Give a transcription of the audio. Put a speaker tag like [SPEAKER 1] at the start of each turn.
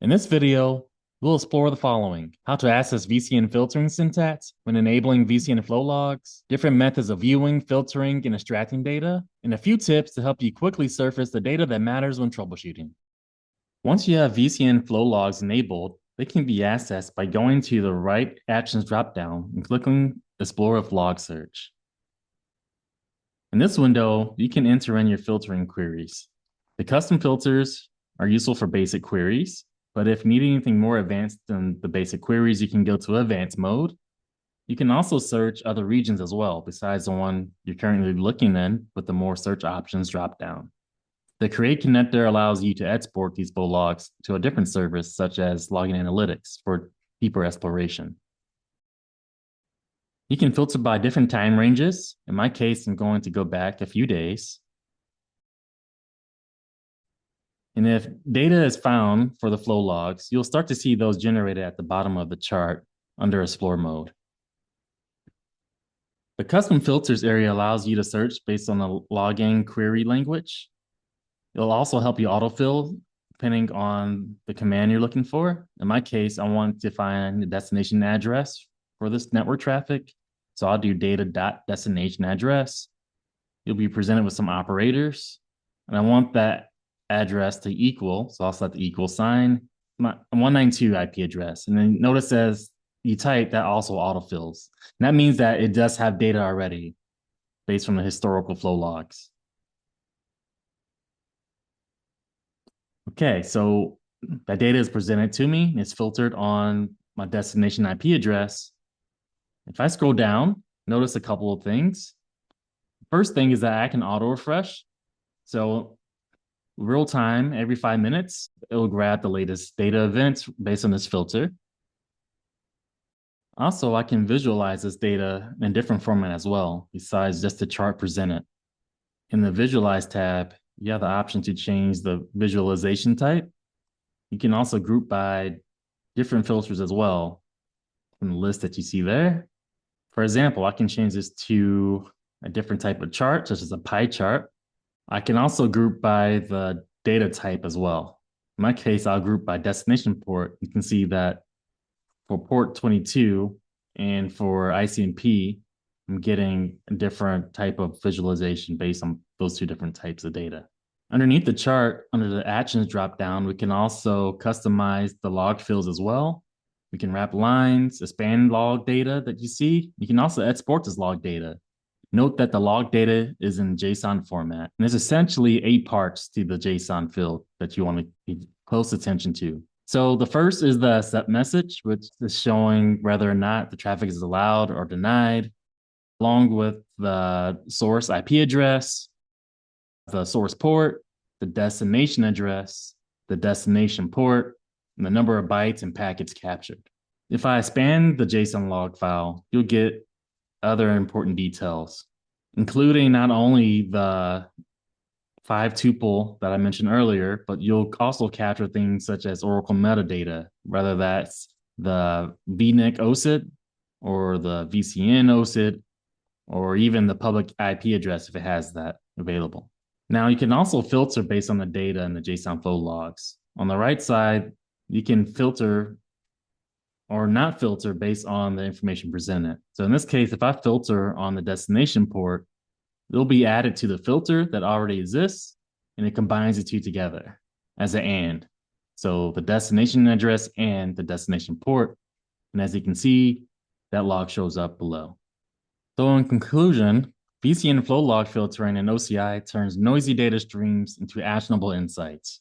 [SPEAKER 1] In this video, we'll explore the following: how to access VCN filtering syntax when enabling VCN flow logs, different methods of viewing, filtering, and extracting data, and a few tips to help you quickly surface the data that matters when troubleshooting. Once you have VCN flow logs enabled, they can be accessed by going to the right Actions dropdown and clicking Explore with Log Search. In this window, you can enter in your filtering queries. The custom filters are useful for basic queries, but if needing anything more advanced than the basic queries, you can go to advanced mode. You can also search other regions as well, besides the one you're currently looking in with the more search options dropdown. The Create connector allows you to export these flow logs to a different service, such as Logging Analytics, for deeper exploration. You can filter by different time ranges. In my case, I'm going to go back a few days. And if data is found for the flow logs, you'll start to see those generated at the bottom of the chart under Explore mode. The custom filters area allows you to search based on the logging query language. It'll also help you autofill depending on the command you're looking for. In my case, I want to find the destination address for this network traffic. So I'll do data.destination address. You'll be presented with some operators, and I want that address to equal, so I'll set the equal sign, my 192 IP address. And then notice as you type, that also autofills. And that means that it does have data already based from the historical flow logs. Okay, so that data is presented to me. It's filtered on my destination IP address. If I scroll down, notice a couple of things. First thing is that I can auto refresh. So real time, every 5 minutes, it'll grab the latest data events based on this filter. Also, I can visualize this data in different format as well, besides just the chart presented. In the Visualize tab, you have the option to change the visualization type. You can also group by different filters as well from the list that you see there. For example, I can change this to a different type of chart, such as a pie chart. I can also group by the data type as well. In my case, I'll group by destination port. You can see that for port 22 and for ICMP, I'm getting a different type of visualization based on those two different types of data. Underneath the chart, under the Actions dropdown, we can also customize the log fields as well. We can wrap lines, expand log data that you see. You can also export this log data. Note that the log data is in JSON format. And there's essentially 8 parts to the JSON field that you want to pay close attention to. So the first is the accept message, which is showing whether or not the traffic is allowed or denied, along with the source IP address, the source port, the destination address, the destination port, and the number of bytes and packets captured. If I expand the JSON log file, you'll get other important details, including not only the 5 tuple that I mentioned earlier, but you'll also capture things such as Oracle metadata, whether that's the VNIC OSIT or the VCN OSIT, or even the public IP address if it has that available. Now, you can also filter based on the data in the JSON flow logs. On the right side, you can filter or not filter based on the information presented. So in this case, if I filter on the destination port, it'll be added to the filter that already exists, and it combines the two together as an and. So the destination address and the destination port. And as you can see, that log shows up below. So in conclusion, VCN flow log filtering in OCI turns noisy data streams into actionable insights.